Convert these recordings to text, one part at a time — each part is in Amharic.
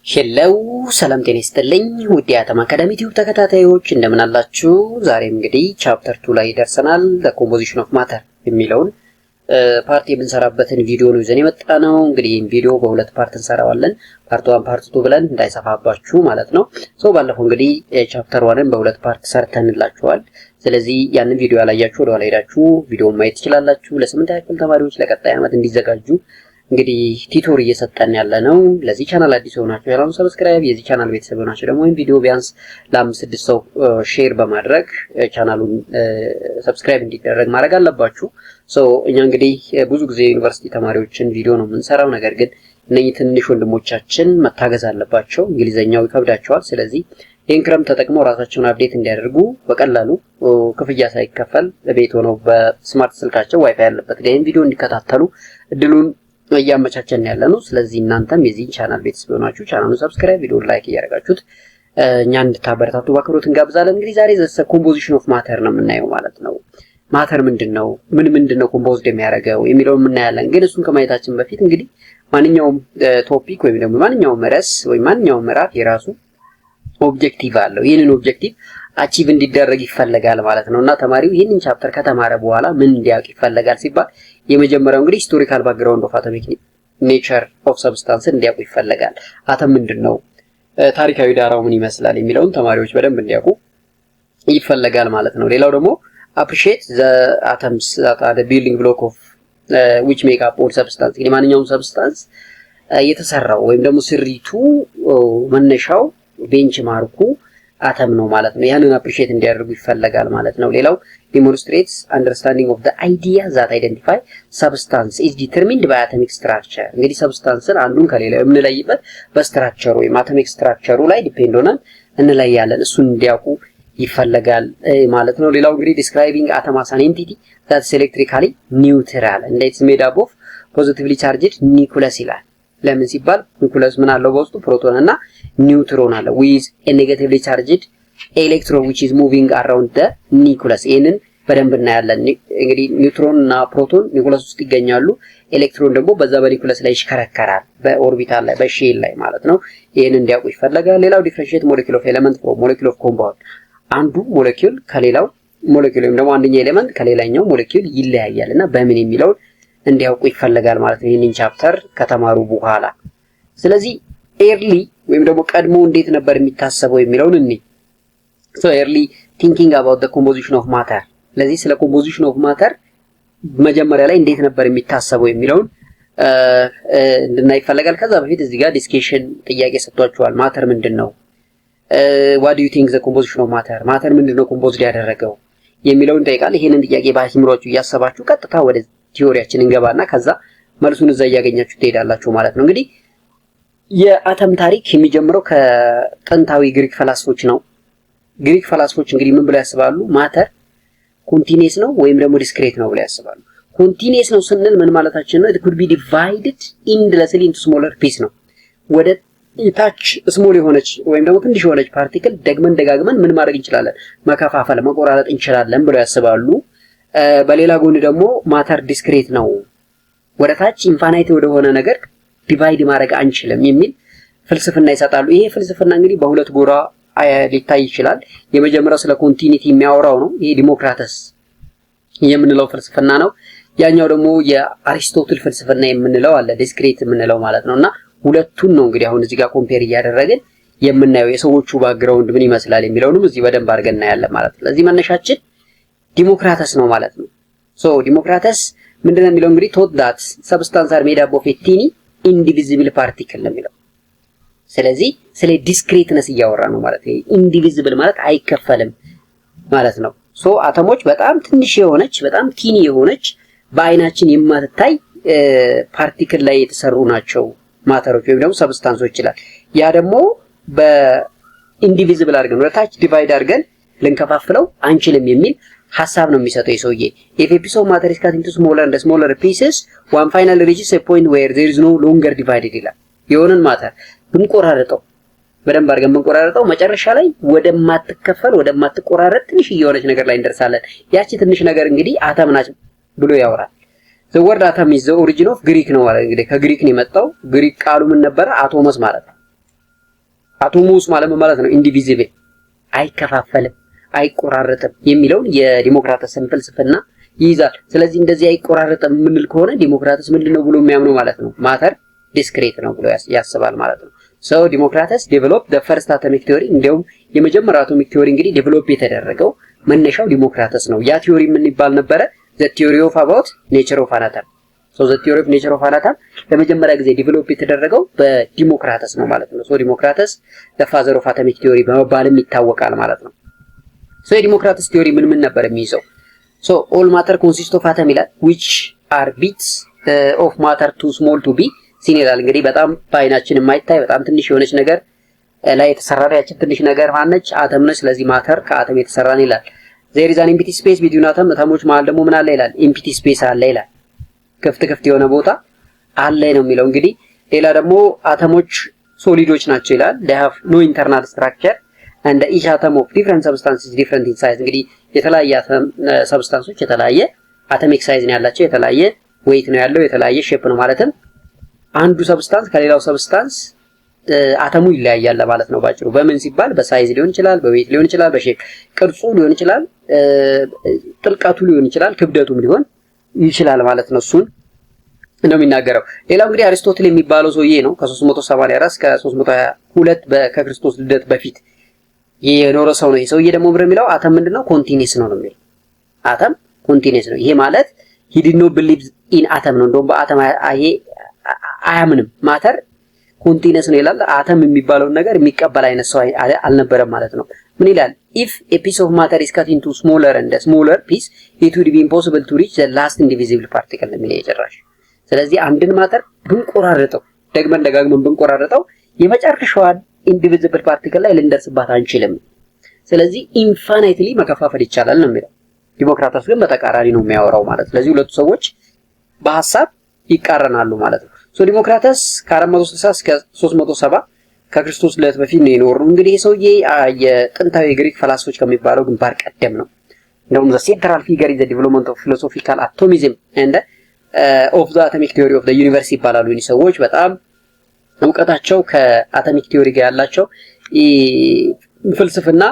ሄለው ሰላም ጤና ይስጥልኝ ውድ የአተም አካዳሚ ቲዩብ ተከታታዮች እንደምን አላችሁ? ዛሬም እንግዲህ ቻፕተር 2 ላይ ደርሰናል። the composition of matter የሚለውን ፓርት የምንሰራበትን ቪዲዮ ነው ይዘን የመጣነው። እንግዲህ ይህን ቪዲዮ በሁለት ፓርት እንሰራዋለን። ፓርት 1 ፓርት 2 ብለን እንዳይሰፋባችሁ ማለት ነው። ባለፈው እንግዲህ ቻፕተር 1ን በሁለት ፓርት ሰርተንላችኋል። ስለዚህ ያንን ቪዲዮ ያላያችሁ ወደ ኋላ ሄዳችሁ ቪዲዮውን ማየት ትችላላችሁ። ለ8ኛ ክፍል ተማሪዎች ለቀጣይ ዓመት እንዲዘጋጁ እንግዲህ ቲቶር እየሰጠን ያለ ነው። ለዚህ ቻናል አዲስ ሆናችሁ ቻናሉን ሰብስክራይብ፣ የዚህ ቻናል ቤተሰብ ሆናችሁ ደግሞ ይሄን ቪዲዮ ቢያንስ ለ5-6 ሰው ሼር በማድረግ ቻናሉን ሰብስክራይብ እንዲደረግ ማድረግ አለባችሁ። እኛ እንግዲህ ብዙ ጊዜ ዩኒቨርሲቲ ተማሪዎችን ቪዲዮ ነው የምንሰራው። ነገር ግን እነኚህ ትንሽ ወንድሞቻችን መታገዝ አለባቸው። እንግሊዘኛው ይከብዳቸዋል። ስለዚህ ይሄን ክረምት ተጠቅመው ራሳቸውን አፕዴት እንዲያደርጉ በቀላሉ ክፍያ ሳይከፈል በቤት ሆነው በስማርት ስልካቸው ዋይፋይ ያለበት ይሄን ቪዲዮ እንዲከታተሉ እድሉን እያመቻቸን ያለ ነው። ስለዚህ እናንተም የዚህ ቻናል ቤተሰብ ሆናችሁ ቻናሉን ሰብስክራይብ፣ ቪዲዮውን ላይክ እያደረጋችሁት እኛን እንድታበረታቱ በአክብሮት እንጋብዛለን። እንግዲህ ዛሬ ዘ ኮምፖዚሽን ኦፍ ማተር ነው የምናየው ማለት ነው። ማተር ምንድነው፣ ምንድነው ኮምፖዝድ የሚያደርገው የሚለውን እናያለን። ግን እሱን ከማየታችን በፊት እንግዲህ ማንኛውም ቶፒክ ወይም ደግሞ ማንኛውም ርዕስ ወይም ማንኛውም ምዕራፍ የራሱ ኦብጀክቲቭ አለው። ይሄንን ኦብጀክቲቭ አቺቭ እንዲደረግ ይፈልጋል ማለት ነውና ተማሪው ይሄንን ቻፕተር ከተማረ በኋላ ምን እንዲያውቅ ይፈልጋል ሲባል የመጀመሪያው እንግዲህ ሂስቶሪካል ባክግራውንድ ኦፍ አቶሚክ ኔቸር ኦፍ ሰብስታንስ እንዲያውቁ ይፈልጋል። አተም ምንድነው፣ ታሪካዊ ዳራው ምን ይመስላል የሚለውን ተማሪዎች በደንብ እንዲያውቁ ይፈልጋል ማለት ነው። ሌላው ደግሞ appreciate the atoms that are the building block of which make up all substance። እንግዲህ ማንኛውም ሰብስታንስ የተሰራው ወይም ደግሞ ስሪቱ መነሻው ቤንችማርኩ አተም ነው ማለት ነው። ያንን አፕሪሺየት እንዲያደርጉ ይፈልጋል ማለት ነው። ሌላው demonstrates understanding of the idea that identify substance is determined by atomic structure። እንግዲህ ሰብስታንስን አንዱን ከሌላው የምንለይበት በስትራክቸሩ ወይም አቶሚክ ስትራክቸሩ ላይ ዲፔንድ ሆነን እንለያለን። እሱን እንዲያውቁ ይፈልጋል ማለት ነው። ሌላው እንግዲህ describing atom as an entity that is electrically neutral and it's made up of positively charged nucleus ይላል። ለምን ሲባል ኒኩለስ ምን አለው በውስጡ ፕሮቶን እና ኒውትሮን አለው with a negatively charged electron which is moving around the nucleus። ይሄንን በደንብ እናያለን። እንግዲህ ኒውትሮን እና ፕሮቶን ኒኩለስ ውስጥ ይገኛሉ። ኤሌክትሮን ደግሞ በዛ በኒኩለስ ላይ ይሽከረከራል፣ በኦርቢታል ላይ በሼል ላይ ማለት ነው። ይሄንን እንዲያውቁ ይፈልጋል። ሌላው differentiate molecule of element from molecule of compound። አንዱ ሞለኪውል ከሌላው ሞለኪውል ወይም ደግሞ አንደኛ ኤሌመንት ከሌላኛው ሞለኪውል ይለያያልና በምን የሚለውን እንዲያውቁ ይፈልጋል ማለት ነው ይሄንን ቻፕተር ከተማሩ በኋላ። ስለዚህ ኤርሊ ወይም ደግሞ ቀድሞ እንዴት ነበር የሚታሰበው የሚለውን early thinking about the composition of matter። ስለዚህ ስለ composition of matter መጀመሪያ ላይ እንዴት ነበር የሚታሰበው የሚለውን እንድናይ ይፈልጋል። ከዛ በፊት እዚህ ጋር ዲስከሽን ጥያቄ ሰጥቷቸዋል። ማተር ምንድነው? what do you think the composition of matter? ማተር ምንድነው ኮምፖዝድ ያደረገው የሚለውን ጠይቃል። ይሄንን ጥያቄ በአእምሮአችሁ እያሰባችሁ ቀጥታ ወደ ቲዮሪያችን እንገባና ከዛ መልሱን እዛ ያገኛችሁ ትሄዳላችሁ ማለት ነው። እንግዲህ የአተም ታሪክ የሚጀምረው ከጥንታዊ ግሪክ ፈላስፎች ነው። ግሪክ ፈላስፎች እንግዲህ ምን ብለው ያስባሉ? ማተር ኮንቲኒየስ ነው ወይም ደግሞ ዲስክሬት ነው ብለው ያስባሉ። ኮንቲኒየስ ነው ስንል ምን ማለታችን ነው? it could be divided endlessly into smaller piece ነው። ወደ ታች ስሞል የሆነች ወይም ደግሞ ትንሽ የሆነች ፓርቲክል ደጋግመን ምን ማድረግ እንችላለን? መከፋፈል፣ መቆራረጥ እንችላለን ብለው ያስባሉ። በሌላ ጎን ደግሞ ማተር ዲስክሬት ነው፣ ወደ ታች ኢንፋናይት ወደ ሆነ ነገር ዲቫይድ ማድረግ አንችልም የሚል ፍልስፍና ይሰጣሉ። ይሄ ፍልስፍና እንግዲህ በሁለት ጎራ ሊታይ ይችላል። የመጀመሪያው ስለ ኮንቲኒቲ የሚያወራው ነው። ይሄ ዲሞክራተስ የምንለው ፍልስፍና ነው። ያኛው ደግሞ የአሪስቶትል ፍልስፍና የምንለው አለ፣ ዲስክሬት የምንለው ማለት ነውና ሁለቱን ነው እንግዲህ አሁን እዚህ ጋር ኮምፔር እያደረግን የምናየው የሰዎቹ ባክግራውንድ ምን ይመስላል የሚለውንም እዚህ በደንብ አድርገን እናያለን ማለት ነው። ለዚህ መነሻችን ዲሞክራተስ ነው ማለት ነው። ዲሞክራተስ ምንድነው የሚለው እንግዲህ thought that substance are made up of a tiny indivisible particle ነው የሚለው። ስለዚህ ስለ ዲስክሬትነስ እያወራ ነው ማለት ነው። ኢንዲቪዚብል ማለት አይከፈልም ማለት ነው። አተሞች በጣም ትንሽ የሆነች በጣም ቲኒ የሆነች በአይናችን የማትታይ ፓርቲክል ላይ የተሰሩ ናቸው ማተሮች ወይም ደግሞ ሰብስታንሶች ይላል። ያ ደግሞ በኢንዲቪዚብል አድርገን ወደ ታች ዲቫይድ አድርገን ልንከፋፍለው አንችልም የሚል ሐሳብ ነው የሚሰጠው የሰውዬ። if a piece of matter is cut into smaller pieces one finally reaches a point where there is no longer divided ይላል። የሆነን ማተር ብንቆራረጠው በደንብ አድርገን ብንቆራረጠው መጨረሻ ላይ ወደማትቆራረጥ ትንሽ የሆነች ነገር ላይ እንደርሳለን። ያቺ ትንሽ ነገር እንግዲህ አተም ናት ብሎ ያወራል። the word atom is the origin of Greek ነው ማለት እንግዲህ ከግሪክ ነው የመጣው። ግሪክ ቃሉ ምን ነበር? አቶመስ ማለት ነው። አቶሙስ ማለት ነው ኢንዲቪዚብል አይከፋፈልም አይቆራረጥም የሚለውን የዲሞክራተስን ፍልስፍና ይይዛል። ስለዚህ እንደዚህ አይቆራረጥም የምንል ከሆነ ዲሞክራተስ ምንድነው ብሎ የሚያምነው ማለት ነው? ማተር ዲስክሬት ነው ብሎ ያስባል ማለት ነው። ሶ ዲሞክራተስ ዴቨሎፕ ዘ ፈርስት አቶሚክ ቲዮሪ እንዲያውም የመጀመሪያው አቶሚክ ቲዮሪ እንግዲህ ዴቨሎፕ የተደረገው መነሻው ዲሞክራተስ ነው። ያ ቲዮሪ ምን ይባል ነበረ? ዘ ቲዮሪ ኦፍ አባውት ኔቸር ኦፍ አናተም። ሶ ዘ ቲዮሪ ኦፍ ኔቸር ኦፍ አናተም ለመጀመሪያ ጊዜ ዴቨሎፕ የተደረገው በዲሞክራተስ ነው ማለት ነው። ሶ ዲሞክራተስ ዘ ፋዘር ኦፍ አቶሚክ ቲዮሪ በመባልም ይታወቃል ማለት ነው። ሶ የዲሞክራተስ ቲዮሪ ምን ነበር የሚይዘው? ሶ ኦል ማተር ኮንሲስት ኦፍ አተም ይላል which are bits of matter too small to be seen ይላል። እንግዲህ በጣም በአይናችን የማይታይ በጣም ትንሽ የሆነች ነገር ላይ የተሰራ ያችን ትንሽ ነገር ማነች? አተም ነች። ስለዚህ ማተር ከአተም የተሰራ ነው ይላል። there is an empty space between atom አተሞች መሃል ደግሞ ምን አለ ይላል? empty space አለ ይላል። ክፍት የሆነ ቦታ አለ ነው የሚለው። እንግዲህ ሌላ ደግሞ አተሞች ሶሊዶች ናቸው ይላል። they have no internal structure and each atom of different substance is different in size። እንግዲህ የተለያየ ሰብስታንሶች የተለያየ አቶሚክ ሳይዝ ነው ያላቸው፣ የተለያየ ዌይት ነው ያለው፣ የተለያየ ሼፕ ነው። ማለትም አንዱ ሰብስታንስ ከሌላው ሰብስታንስ አተሙ ይለያያል ማለት ነው ባጭሩ። በምን ሲባል በሳይዝ ሊሆን ይችላል፣ በዌይት ሊሆን ይችላል፣ በሼፕ ቅርጹ ሊሆን ይችላል፣ ጥልቀቱ ሊሆን ይችላል፣ ክብደቱም ሊሆን ይችላል ማለት ነው። እሱን ነው የሚናገረው። ሌላው እንግዲህ አሪስቶትል የሚባለው ሰውዬ ነው ከ384 እስከ 322 ከክርስቶስ ልደት በፊት የኖረ ሰው ነው። ይሄ ሰውዬ ደግሞ ብር የሚለው አተም ምንድነው? ኮንቲኒየስ ነው የሚለው። አተም ኮንቲኒየስ ነው። ይሄ ማለት he did not believe in atom ነው። እንደውም በአተም አያምንም። ማተር ኮንቲኒየስ ነው ይላል። አተም የሚባለውን ነገር የሚቀበል አይነት ሰው አልነበረም ማለት ነው። ምን ይላል? if a piece of matter is cut into smaller and smaller piece it would be impossible to reach the last indivisible particle የሚለው የጨራሽ። ስለዚህ አንድን ማተር ብንቆራረጠው ደጋግመን ብንቆራረጠው የመጨረሻዋን ኢንዲቪዚብል ፓርቲክል ላይ ልንደርስባት አንችልም። ስለዚህ ኢንፋይናይትሊ መከፋፈል ይቻላል ነው የሚለው። ዲሞክራተስ ግን በተቃራኒ ነው የሚያወራው ማለት ነው። ስለዚህ ሁለቱ ሰዎች በሐሳብ ይቃረናሉ ማለት ነው። ሶ ዲሞክራተስ ከ460 እስከ 370 ከክርስቶስ ልደት በፊት ነው የኖረው። እንግዲህ ይሄ ሰውዬ የጥንታዊ ግሪክ ፈላስፎች ከሚባለው ግንባር ቀደም ነው። እንደውም ዘ ሴንትራል ፊገር ኢን ዘ ዲቨሎፕመንት ኦፍ ፊሎሶፊካል አቶሚዝም ኤንድ ኦፍ ዘ አቶሚክ ቲዮሪ ኦፍ ዘ ዩኒቨርስ ይባላሉ። እነዚህ ሰዎች በጣም እውቀታቸው ከአቶሚክ ቲዮሪ ጋር ያላቸው ፍልስፍና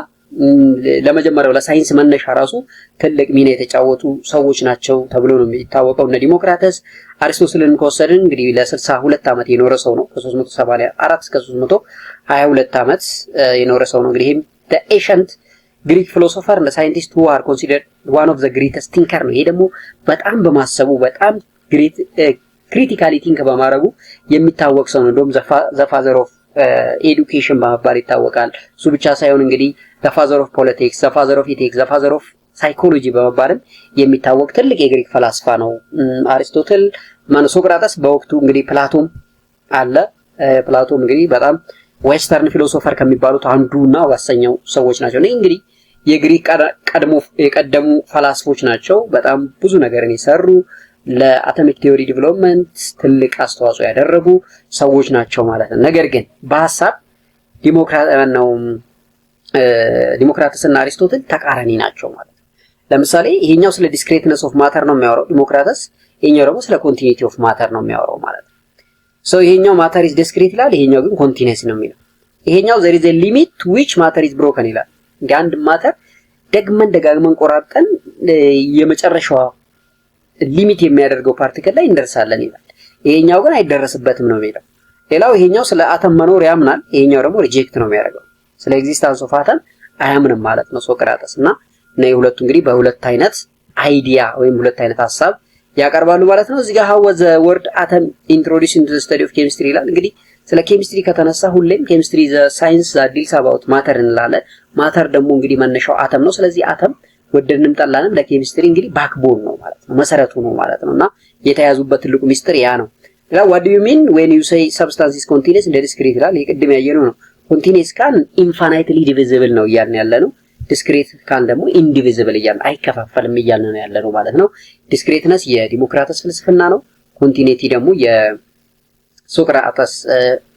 ለመጀመሪያው ለሳይንስ መነሻ ራሱ ትልቅ ሚና የተጫወቱ ሰዎች ናቸው ተብሎ ነው የሚታወቀው። እነ ዲሞክራተስ አሪስቶትልን ከወሰድን እንግዲህ ለ62 ዓመት የኖረ ሰው ነው። ከ384 እስከ 322 ዓመት የኖረ ሰው ነው። እንግዲህ the ancient Greek philosopher and scientist who are considered one of the greatest thinker ነው። ይሄ ደግሞ በጣም በማሰቡ በጣም ክሪቲካሊ ቲንክ በማድረጉ የሚታወቅ ሰው ነው። እንደውም ዘ ፋዘር ኦፍ ኤዱኬሽን በመባል ይታወቃል። እሱ ብቻ ሳይሆን እንግዲህ ዘ ፋዘር ኦፍ ፖለቲክስ፣ ዘ ፋዘር ኦፍ ኢቲክስ፣ ዘ ፋዘር ኦፍ ሳይኮሎጂ በመባልም የሚታወቅ ትልቅ የግሪክ ፈላስፋ ነው አሪስቶትል። ሶቅራጠስ በወቅቱ እንግዲህ ፕላቶም አለ። ፕላቶም እንግዲህ በጣም ዌስተርን ፊሎሶፈር ከሚባሉት አንዱና ዋሰኛው ሰዎች ናቸው። እኔ እንግዲህ የግሪክ የቀደሙ ፈላስፎች ናቸው። በጣም ብዙ ነገርን የሰሩ ለአቶሚክ ቲዮሪ ዲቨሎፕመንት ትልቅ አስተዋጽኦ ያደረጉ ሰዎች ናቸው ማለት ነው። ነገር ግን በሐሳብ ዲሞክራተስ እና አሪስቶትል ተቃራኒ ናቸው ማለት ነው። ለምሳሌ ይሄኛው ስለ ዲስክሬትነስ ኦፍ ማተር ነው የሚያወራው ዲሞክራተስ፣ ይሄኛው ደግሞ ስለ ኮንቲኒቲ ኦፍ ማተር ነው የሚያወራው ማለት ነው። ሶ ይሄኛው ማተር ኢዝ ዲስክሬት ይላል፣ ይሄኛው ግን ኮንቲኒየስ ነው የሚለው። ይሄኛው there is a limit to which matter is broken ይላል። እንግዲህ አንድ ማተር ደጋግመን ቆራርጠን የመጨረሻዋ ሊሚት የሚያደርገው ፓርቲክል ላይ እንደርሳለን ይላል። ይሄኛው ግን አይደረስበትም ነው የሚለው። ሌላው ይሄኛው ስለ አተም መኖር ያምናል፣ ይሄኛው ደግሞ ሪጀክት ነው የሚያደርገው። ስለ ኤግዚስታንስ ኦፍ አተም አያምንም ማለት ነው ሶቅራጠስ እና የሁለቱ እንግዲህ በሁለት አይነት አይዲያ ወይም ሁለት አይነት ሐሳብ ያቀርባሉ ማለት ነው። እዚህ ጋር how was the word atom introduced into the study of chemistry ይላል። እንግዲህ ስለ ኬሚስትሪ ከተነሳ ሁሌም ኬሚስትሪ ዘ ሳይንስ that deals about matter እንላለን። ማተር ደግሞ እንግዲህ መነሻው አተም ነው። ስለዚህ አተም ወደድንም ጠላንም ለኬሚስትሪ እንግዲህ ባክቦን ነው ማለት ነው፣ መሰረቱ ነው ማለት ነውና የተያዙበት ትልቁ ሚስጥር ያ ነው። what do you mean when you say substance is continuous and discrete ይላል። የቅድም ያየነው ነው። continuous ካን infinitely divisible ነው እያልን ያለነው። ዲስክሬት ካን ደግሞ ኢንዲቪዚብል እያልን አይከፋፈልም እያልን ነው ያለነው ማለት ነው። ዲስክሬትነስ የዲሞክራተስ ፍልስፍና ነው። ኮንቲኒቲ ደግሞ የሶቅራጠስ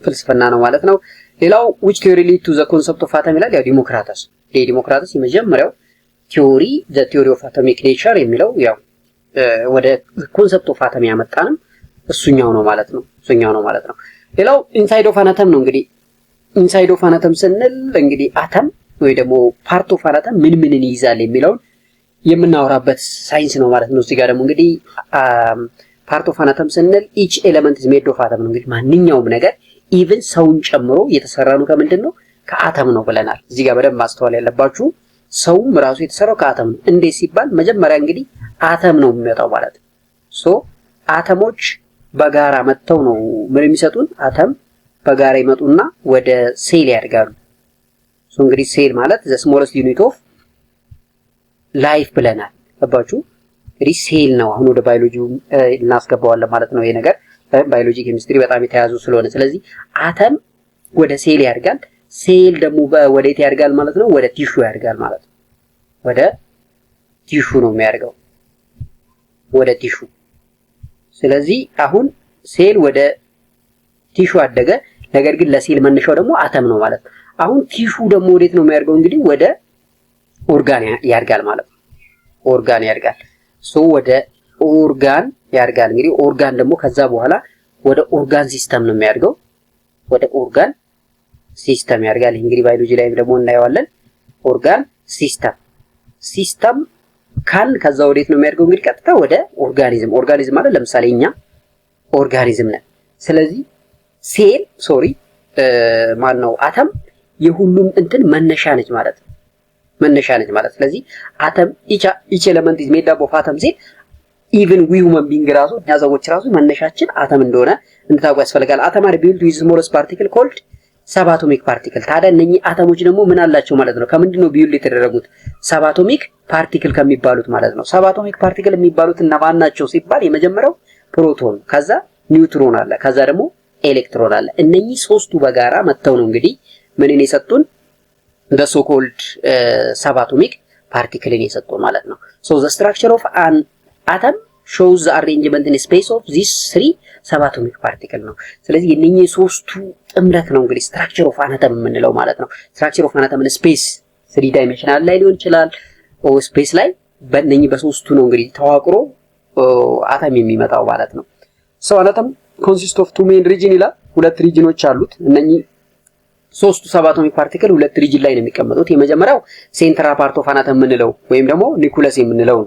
ፍልስፍና ነው ማለት ነው። ሌላው which theory lead to the concept of atom ይላል። ያው ዲሞክራተስ የመጀመሪያው ቲዮሪ the theory of atomic nature የሚለው ያው ወደ ኮንሰፕት ኦፍ አተም ያመጣንም እሱኛው ነው ማለት ነው። ሌላው inside of an atom ነው እንግዲህ ኢንሳይድ ኦፍ አን አተም ስንል እንግዲህ አተም ወይ ደግሞ ፓርት ኦፍ አን አተም ምንን ይይዛል የሚለውን የምናወራበት ሳይንስ ነው ማለት ነው። እዚህ ጋር ደግሞ እንግዲህ ፓርት ኦፍ አን አተም ስንል ኢች ኤሌመንት ኢዝ ሜድ ኦፍ አተም ነው። እንግዲህ ማንኛውም ነገር ኢቭን ሰውን ጨምሮ የተሰራ ነው ከምንድን ነው? ከአተም ነው ብለናል። እዚህ ጋር በደንብ ማስተዋል ያለባችሁ ሰውም ራሱ የተሰራው ከአተም ነው። እንዴት ሲባል መጀመሪያ እንግዲህ አተም ነው የሚመጣው ማለት ነው። ሶ አተሞች በጋራ መጥተው ነው ምን የሚሰጡን? አተም በጋራ ይመጡና ወደ ሴል ያድጋሉ። ሶ እንግዲህ ሴል ማለት ዘ ስሞለስት ዩኒት ኦፍ ላይፍ ብለናል። ገባችሁ? እንግዲህ ሴል ነው። አሁን ወደ ባዮሎጂው እናስገባዋለን ማለት ነው። ይሄ ነገር ባዮሎጂ ኬሚስትሪ በጣም የተያዙ ስለሆነ ስለዚህ አተም ወደ ሴል ያድጋል። ሴል ደግሞ ወዴት ያድጋል ማለት ነው? ወደ ቲሹ ያድጋል ማለት ነው። ወደ ቲሹ ነው የሚያድገው፣ ወደ ቲሹ። ስለዚህ አሁን ሴል ወደ ቲሹ አደገ። ነገር ግን ለሴል መነሻው ደግሞ አተም ነው ማለት ነው። አሁን ቲሹ ደግሞ ወዴት ነው የሚያድገው? እንግዲህ ወደ ኦርጋን ያድጋል ማለት ነው። ኦርጋን ያድጋል። ሶ ወደ ኦርጋን ያድጋል። እንግዲህ ኦርጋን ደግሞ ከዛ በኋላ ወደ ኦርጋን ሲስተም ነው የሚያድገው። ወደ ኦርጋን ሲስተም ያድጋል። እንግዲህ ባዮሎጂ ላይም ደግሞ እናየዋለን። ኦርጋን ሲስተም ካል ከዛ ወዴት ነው የሚያድገው? እንግዲህ ቀጥታ ወደ ኦርጋኒዝም። ኦርጋኒዝም ማለት ለምሳሌ እኛ ኦርጋኒዝም ነን። ስለዚህ ሴል ማን ነው? አተም የሁሉም እንትን መነሻ ነች ማለት ነው። መነሻ ነች ማለት። ስለዚህ አተም ኢች ኤሌመንት ኢዝ ሜድ አፕ ኦፍ አተም ሲል ኢቭን ዊ ሁመን ቢንግ ራሱ እኛ ሰዎች ራሱ መነሻችን አተም እንደሆነ እንድታውቁ ያስፈልጋል። አተም አር ቢልድ ዊዝ ስሞለስት ፓርቲክል ኮልድ ሰባቶሚክ ፓርቲክል። ታዲያ እነኚህ አተሞች ደግሞ ምን አላቸው ማለት ነው? ከምንድን ነው ቢውልድ የተደረጉት? ሰባቶሚክ ፓርቲክል ከሚባሉት ማለት ነው። ሰባቶሚክ ፓርቲክል የሚባሉት እና ማን ናቸው ሲባል የመጀመሪያው ፕሮቶን፣ ከዛ ኒውትሮን አለ፣ ከዛ ደግሞ ኤሌክትሮን አለ። እነኚህ ሶስቱ በጋራ መጥተው ነው እንግዲህ ምንን የሰጡን? the so called subatomic particle የሰጡን ማለት ነው። so the structure of an atom shows the arrangement in space of these three subatomic particle ነው። ስለዚህ የነኚህ ሶስቱ ጥምረት ነው እንግዲህ structure of an atom የምንለው ማለት ነው። structure of an atom in space 3 dimensional ላይ ሊሆን ይችላል ኦ ስፔስ ላይ በእነኚህ በሶስቱ ነው እንግዲህ ተዋቅሮ አተም የሚመጣው ማለት ነው። so an atom consists of two main region ይላል። ሁለት ሪጅኖች አሉት። እነኚህ ሶስቱ ሰባቶሚክ ፓርቲክል ሁለት ሪጅን ላይ ነው የሚቀመጡት። የመጀመሪያው ሴንትራል ፓርት ኦፍ አን አተም የምንለው ወይም ደግሞ ኒኩለስ የምንለው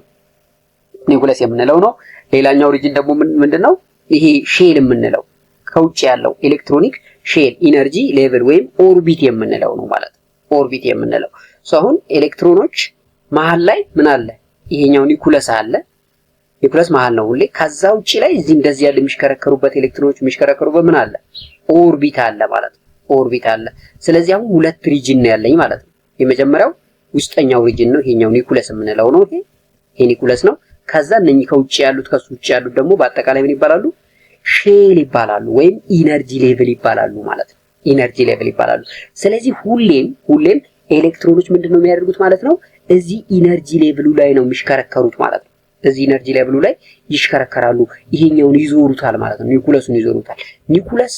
ነው። ሌላኛው ሪጅን ደግሞ ምንድነው? ይሄ ሼል የምንለው ከውጭ ያለው ኤሌክትሮኒክ ሼል ኢነርጂ ሌቭል ወይም ኦርቢት የምንለው ነው ማለት ነው። ኦርቢት የምንለው አሁን ኤሌክትሮኖች መሃል ላይ ምን አለ? ይሄኛው ኒኩለስ አለ። ኒኩለስ መሃል ነው ሁሌ። ከዛ ውጪ ላይ እዚህ እንደዚህ ያለ የሚሽከረከሩበት ኤሌክትሮኖች የሚሽከረከሩበት ምን አለ? ኦርቢት አለ ማለት ነው። ኦርቢት አለ። ስለዚህ አሁን ሁለት ሪጅን ነው ያለኝ ማለት ነው። የመጀመሪያው ውስጠኛው ሪጅን ነው፣ ይሄኛው ኒኩለስ የምንለው ነው። ይሄ ኒኩለስ ነው። ከዛ እነኚህ ከውጭ ያሉት ከሱ ውጭ ያሉት ደግሞ በአጠቃላይ ምን ይባላሉ? ሼል ይባላሉ ወይም ኢነርጂ ሌቭል ይባላሉ ማለት ነው። ኢነርጂ ሌቭል ይባላሉ። ስለዚህ ሁሌም ኤሌክትሮኖች ምንድነው የሚያደርጉት ማለት ነው? እዚህ ኢነርጂ ሌቭሉ ላይ ነው የሚሽከረከሩት ማለት ነው። እዚህ ኢነርጂ ሌቭሉ ላይ ይሽከረከራሉ። ይሄኛውን ይዞሩታል ማለት ነው። ኒኩለሱን ይዞሩታል። ኒኩለስ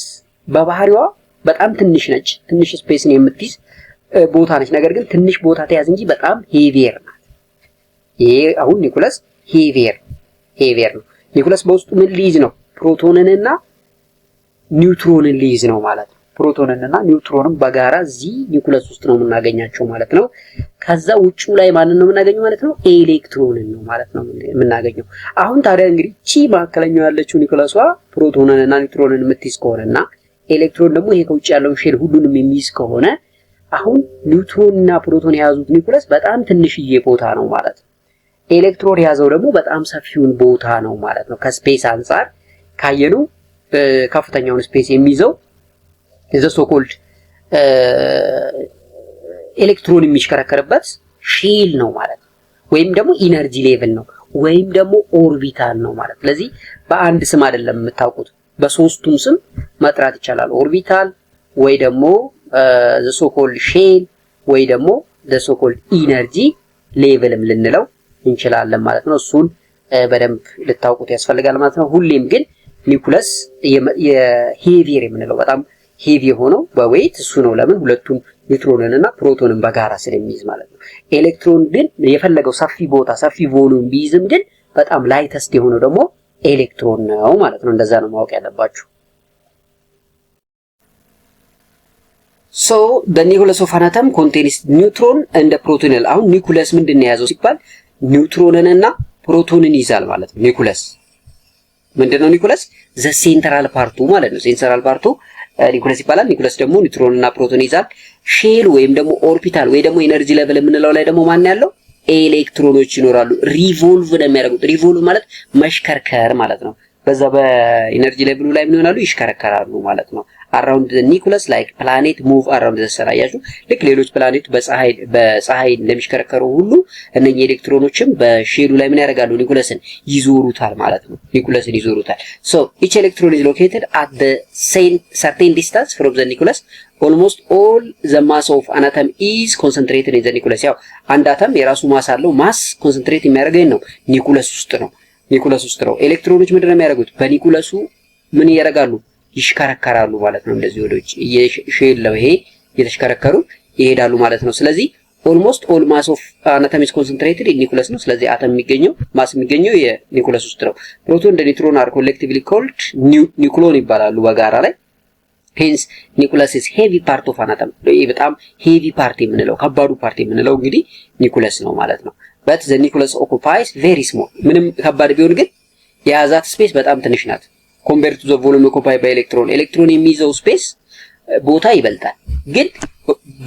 በባህሪዋ በጣም ትንሽ ነች። ትንሽ ስፔስን የምትይዝ ቦታ ነች። ነገር ግን ትንሽ ቦታ ተያዝ እንጂ በጣም ሄቪየር ናት። ይሄ አሁን ኒኩለስ ሄቪየር ነው። ኒኩለስ በውስጡ ምን ሊይዝ ነው? ፕሮቶንንና ኒውትሮንን ሊይዝ ነው ማለት ነው። ፕሮቶንንና ኒውትሮንን በጋራ እዚህ ኒኩለስ ውስጥ ነው የምናገኛቸው ማለት ነው። ከዛ ውጪው ላይ ማንን ነው የምናገኘው ማለት ነው? ኤሌክትሮንን ነው ማለት ነው የምናገኘው። አሁን ታዲያ እንግዲህ ቺ ማከለኛው ያለችው ኒኩለሷ ፕሮቶንንና ኒውትሮንን የምትይዝ ከሆነና ኤሌክትሮን ደግሞ ይሄ ከውጭ ያለውን ሼል ሁሉንም የሚይዝ ከሆነ አሁን ኒውትሮን እና ፕሮቶን የያዙት ኒኩለስ በጣም ትንሽዬ ቦታ ነው ማለት ነው። ኤሌክትሮን የያዘው ደግሞ በጣም ሰፊውን ቦታ ነው ማለት ነው። ከስፔስ አንፃር ካየነው ከፍተኛውን ስፔስ የሚይዘው ዘ ሶ ኮልድ ኤሌክትሮን የሚሽከረከርበት ሼል ነው ማለት ነው። ወይም ደግሞ ኢነርጂ ሌቭል ነው ወይም ደግሞ ኦርቢታል ነው ማለት። ስለዚህ በአንድ ስም አይደለም የምታውቁት፣ በሶስቱም ስም መጥራት ይቻላል። ኦርቢታል ወይ ደግሞ ዘ ሶ ኮልድ ሼል ወይ ደግሞ ዘ ሶ ኮልድ ኢነርጂ ሌቭልም ልንለው እንችላለን ማለት ነው። እሱን በደንብ ልታውቁት ያስፈልጋል ማለት ነው። ሁሌም ግን ኒኩለስ የሄቪየር የምንለው በጣም ሄቪ የሆነው በዌይት እሱ ነው። ለምን? ሁለቱም ኒውትሮንን እና ፕሮቶንን በጋራ ስለሚይዝ ማለት ነው። ኤሌክትሮን ግን የፈለገው ሰፊ ቦታ ሰፊ ቮሉም ቢይዝም ግን በጣም ላይተስት የሆነው ደግሞ ኤሌክትሮን ነው ማለት ነው። እንደዛ ነው ማወቅ ያለባችሁ። So the nucleus of an atom contains neutron and a proton. አሁን ኒኩለስ ምንድነው የያዘው ሲባል ኒውትሮንን እና ፕሮቶንን ይዛል ማለት ነው። ኒኩለስ ምንድነው? ኒኩለስ ዘ ሴንትራል ፓርቱ ማለት ነው። ሴንትራል ፓርቱ ኒኩለስ ይባላል። ኒኩለስ ደግሞ ኒውትሮን እና ፕሮቶን ይዛል። ሼል ወይም ደግሞ ኦርቢታል ወይ ደግሞ ኤነርጂ ሌቭል የምንለው ላይ ደግሞ ማን ያለው ኤሌክትሮኖች ይኖራሉ። ሪቮልቭ ነው የሚያደርጉት። ሪቮልቭ ማለት መሽከርከር ማለት ነው። በዛ በኤነርጂ ሌቭሉ ላይ ምን ይሆናሉ? ይሽከረከራሉ ማለት ነው። around the nucleus like planet move around the sun አያችሁ ልክ ሌሎች ፕላኔት በፀሐይ እንደሚሽከረከሩ ሁሉ እነኚህ ኤሌክትሮኖችም በሼሉ ላይ ምን ያደርጋሉ? ኒኩለስን ይዞሩታል ማለት ነው። ኒኩለስን ይዞሩታል። so each electron is located at the same certain distance from the nucleus. almost all the mass of an atom is concentrated in the nucleus. ያው አንድ አተም የራሱ ማስ አለው። ማስ ኮንሰንትሬት የሚያደርገው ነው ኒኩለስ ውስጥ ነው። ኒኩለስ ውስጥ ነው። ኤሌክትሮኖች ምንድነው የሚያደርጉት? በኒኩለሱ ምን ያደርጋሉ? ይሽከረከራሉ ማለት ነው። እንደዚህ ወደውጭ ሼል ነው ይሄ እየተሽከረከሩ ይሄዳሉ ማለት ነው። ስለዚህ almost all mass of an atom is concentrated in nucleus ነው። ስለዚህ አተም የሚገኘው ማስ የሚገኘው የኒኩለስ ውስጥ ነው። ፕሮቶን and neutron are collectively called ኒውክሎን ይባላሉ በጋራ ላይ። hence nucleus is heavy part of an atom. ይሄ በጣም heavy part የምንለው ከባዱ ፓርት የምንለው እንግዲህ ኒኩለስ ነው ማለት ነው። but the nucleus occupies very small. ምንም ከባድ ቢሆን ግን የያዛት ስፔስ በጣም ትንሽ ናት። compared to the volume occupied by electron. ኤሌክትሮን የሚይዘው ስፔስ ቦታ ይበልጣል። ግን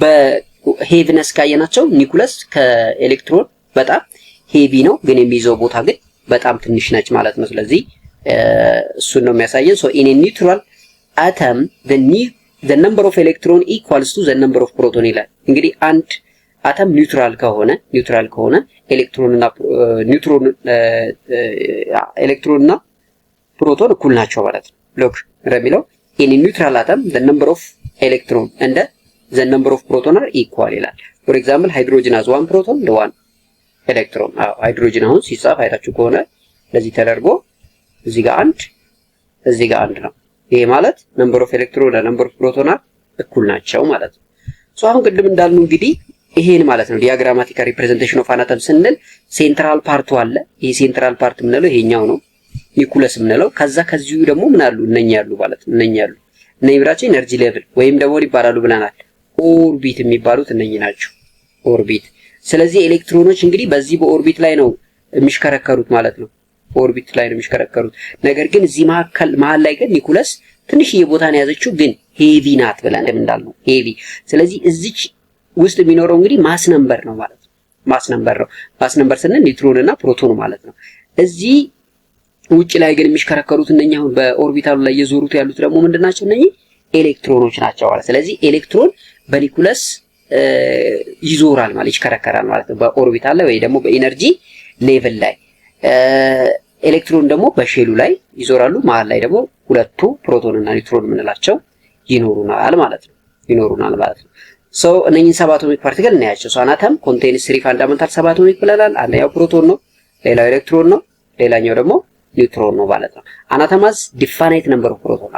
በሄቪነስ ካየናቸው ኒኩለስ ከኤሌክትሮን በጣም ሄቪ ነው፣ ግን የሚይዘው ቦታ ግን በጣም ትንሽ ነች ማለት ነው። ስለዚህ እሱን ነው የሚያሳየን። so in a neutral atom the number of electron equals to the number of proton ይላል። እንግዲህ አንድ አተም ኒውትራል ከሆነ ኤሌክትሮንና ፕሮቶን እኩል ናቸው ማለት ነው። ሎክ ረሚለው in a neutral atom the number of electron and the number of proton are equal ይላል። for example hydrogen has one proton and one electron. ሃይድሮጅን አሁን ሲጻፍ አይታችሁ ከሆነ ለዚህ ተደርጎ እዚህ ጋር አንድ ነው። ይሄ ማለት number of electron and number of proton are እኩል ናቸው ማለት ነው። ሶ አሁን ቅድም እንዳልነው እንግዲህ ይሄን ማለት ነው ዲያግራማቲካል ሪፕሬዘንቴሽን ኦፍ አን አተም ስንል ሴንትራል ፓርቱ አለ። ይሄ ሴንትራል ፓርት የምንለው ይሄኛው ነው ኒኩለስ የምንለው። ከዚሁ ደግሞ ምን አሉ? እነኛ ያሉ ማለት ነው። እነኚህ ብራቸው ኤነርጂ ሌቭል ወይም ደግሞ ይባላሉ ብለናል። ኦርቢት የሚባሉት እነኚህ ናቸው። ኦርቢት። ስለዚህ ኤሌክትሮኖች እንግዲህ በዚህ በኦርቢት ላይ ነው የሚሽከረከሩት ማለት ነው። ኦርቢት ላይ ነው የሚሽከረከሩት። ነገር ግን እዚህ መሀል ላይ ግን ኒኩለስ ትንሽዬ ቦታ ነው ያዘችው፣ ግን ሄቪ ናት ብለን እንዳልነው ሄቪ። ስለዚህ እዚች ውስጥ የሚኖረው እንግዲህ ማስ ነምበር ነው ማለት ነው። ማስ ነምበር ስንል ኒውትሮን እና ፕሮቶን ማለት ነው። እዚህ ውጭ ላይ ግን የሚሽከረከሩት እነኛ አሁን በኦርቢታሉ ላይ የዞሩት ያሉት ደግሞ ምንድናቸው? እነኚህ ኤሌክትሮኖች ናቸው ማለት። ስለዚህ ኤሌክትሮን በኒኩለስ ይዞራል ማለት ይሽከረከራል ማለት ነው። በኦርቢታል ላይ ወይ ደግሞ በኢነርጂ ሌቭል ላይ ኤሌክትሮን ደግሞ በሼሉ ላይ ይዞራሉ። መሀል ላይ ደግሞ ሁለቱ ፕሮቶን እና ኒውትሮን የምንላቸው ይኖሩናል ማለት ነው። ሶ እነኚህን ሰብ አቶሚክ ፓርቲክል እናያቸው። ሶ አን አተም ኮንቴንስ 3 ፋንዳሜንታል ሰብ አቶሚክ ብለናል። አንደኛው ፕሮቶን ነው፣ ሌላው ኤሌክትሮን ነው፣ ሌላኛው ደግሞ ኒውትሮን ነው ማለት ነው። አን አተም ሃዝ ዲፋይናይት ነምበር ኦፍ ፕሮቶን።